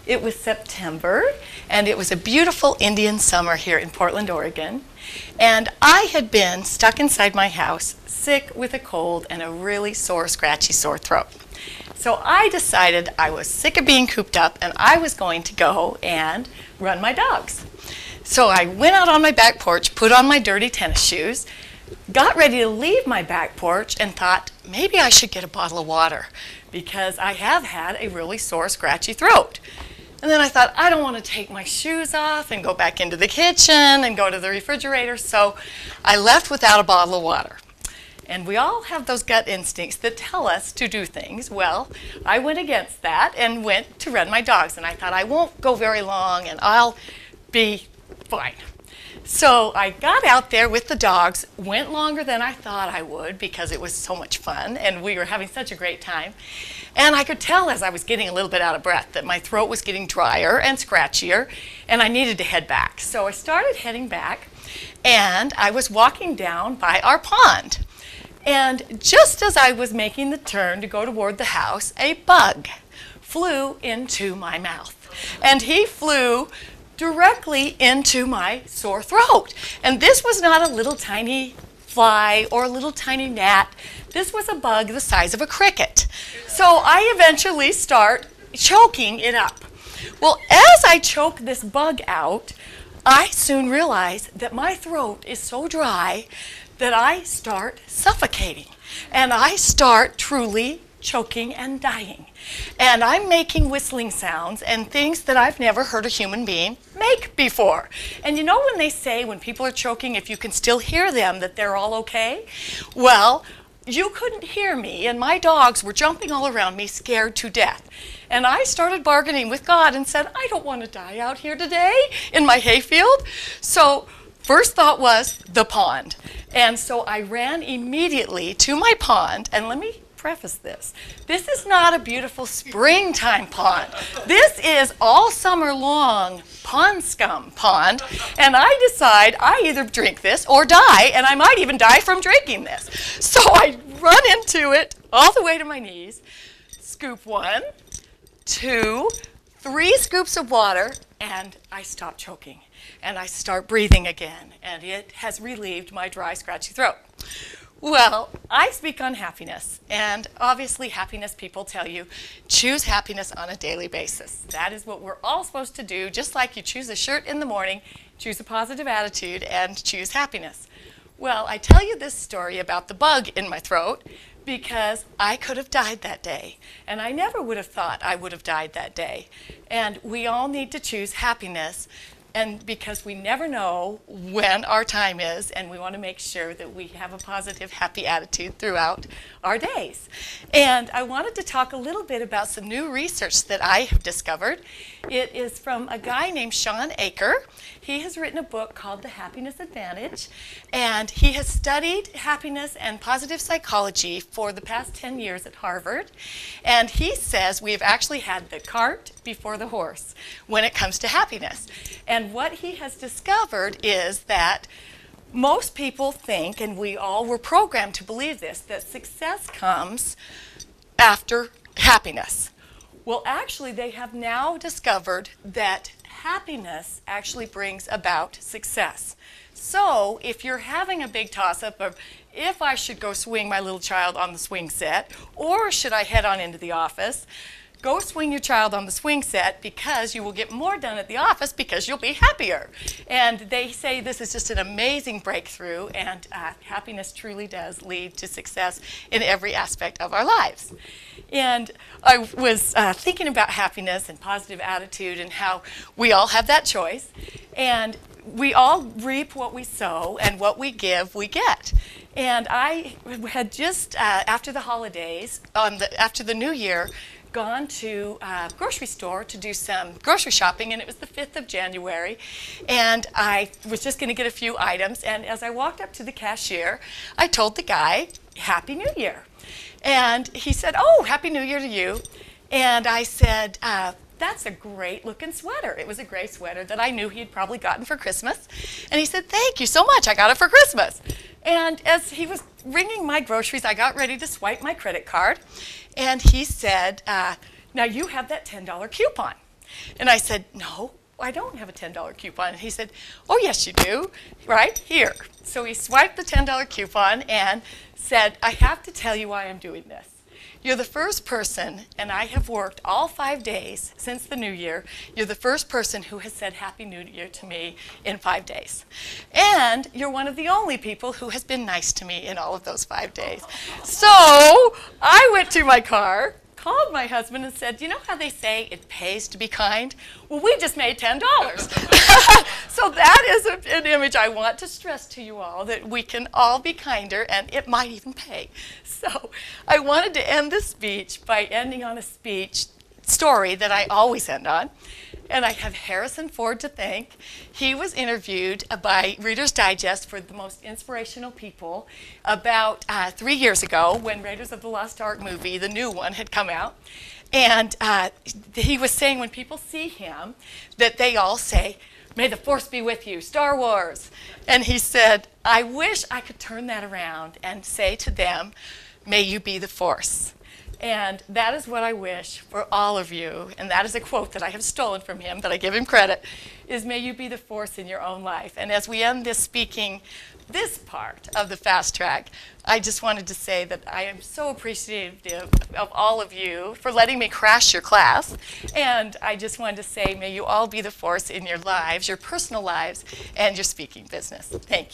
It was September, and it was a beautiful Indian summer here in Portland, Oregon. And I had been stuck inside my house, sick with a cold and a really sore, scratchy, sore throat. So I decided I was sick of being cooped up, and I was going to go and run my dogs. So I went out on my back porch, put on my dirty tennis shoes, got ready to leave my back porch, and thought, maybe I should get a bottle of water because I have had a really sore, scratchy throat. And then I thought, I don't want to take my shoes off and go back into the kitchen and go to the refrigerator, so I left without a bottle of water. And we all have those gut instincts that tell us to do things. Well, I went against that and went to run my dogs, and I thought, I won't go very long and I'll be fine. So I got out there with the dogs, went longer than I thought I would because it was so much fun and we were having such a great time. And I could tell as I was getting a little bit out of breath that my throat was getting drier and scratchier and I needed to head back. So I started heading back and I was walking down by our pond. And just as I was making the turn to go toward the house, a bug flew into my mouth. And he flew directly into my sore throat. And this was not a little tiny fly or a little tiny gnat. This was a bug the size of a cricket. So I eventually start choking it up. Well, as I choke this bug out, I soon realize that my throat is so dry that I start suffocating. And I start truly choking and dying. And I'm making whistling sounds and things that I've never heard a human being make before. And you know when they say when people are choking, if you can still hear them, that they're all okay? Well, you couldn't hear me, and my dogs were jumping all around me, scared to death. And I started bargaining with God and said, I don't want to die out here today in my hayfield. So first thought was the pond. And so I ran immediately to my pond, and let me preface this. This is not a beautiful springtime pond. This is all summer long pond scum pond, and I decide I either drink this or die, and I might even die from drinking this. So I run into it all the way to my knees, scoop 1, 2, 3 scoops of water, and I stop choking. And I start breathing again, and it has relieved my dry, scratchy throat. Well, I speak on happiness, and obviously happiness people tell you, choose happiness on a daily basis. That is what we're all supposed to do, just like you choose a shirt in the morning, choose a positive attitude, and choose happiness. Well, I tell you this story about the bug in my throat because I could have died that day, and I never would have thought I would have died that day. And we all need to choose happiness, and because we never know when our time is, and we want to make sure that we have a positive, happy attitude throughout our days. And I wanted to talk a little bit about some new research that I have discovered. It is from a guy named Shawn Achor. He has written a book called The Happiness Advantage, and he has studied happiness and positive psychology for the past 10 years at Harvard. And he says we have actually had the cart before the horse when it comes to happiness. And what he has discovered is that most people think, and we all were programmed to believe this, that success comes after happiness. Well, actually, they have now discovered that happiness actually brings about success. So if you're having a big toss-up of if I should go swing my little child on the swing set, or should I head on into the office, go swing your child on the swing set because you will get more done at the office because you'll be happier. And they say this is just an amazing breakthrough, and happiness truly does lead to success in every aspect of our lives. And I was thinking about happiness and positive attitude and how we all have that choice. And we all reap what we sow, and what we give, we get. And I had just, after the holidays, after the new year, gone to a grocery store to do some grocery shopping, and it was the 5th of January, and I was just going to get a few items, and as I walked up to the cashier, I told the guy, Happy New Year. And he said, oh, Happy New Year to you. And I said, that's a great looking sweater. It was a gray sweater that I knew he'd probably gotten for Christmas. And he said, thank you so much, I got it for Christmas. And as he was ringing my groceries, I got ready to swipe my credit card. And he said, now you have that $10 coupon. And I said, no, I don't have a $10 coupon. And he said, oh, yes, you do, right here. So he swiped the $10 coupon and said, I have to tell you why I'm doing this. You're the first person, and I have worked all 5 days since the new year, you're the first person who has said Happy New Year to me in 5 days. And you're one of the only people who has been nice to me in all of those 5 days. So I went to my car, called my husband and said, you know how they say it pays to be kind? Well, we just made $10. So that is an image I want to stress to you all, that we can all be kinder, and it might even pay. So I wanted to end this speech by ending on a story that I always end on. And I have Harrison Ford to thank. He was interviewed by Reader's Digest for the most inspirational people about 3 years ago when Raiders of the Lost Ark movie, the new one, had come out. And he was saying when people see him that they all say, may the force be with you, Star Wars. And he said, I wish I could turn that around and say to them, may you be the force. And that is what I wish for all of you, and that is a quote that I have stolen from him, but I give him credit, is may you be the force in your own life. And as we end this this part of the Fast Track, I just wanted to say that I am so appreciative of all of you for letting me crash your class. And I just wanted to say, may you all be the force in your lives, your personal lives, and your speaking business. Thank you.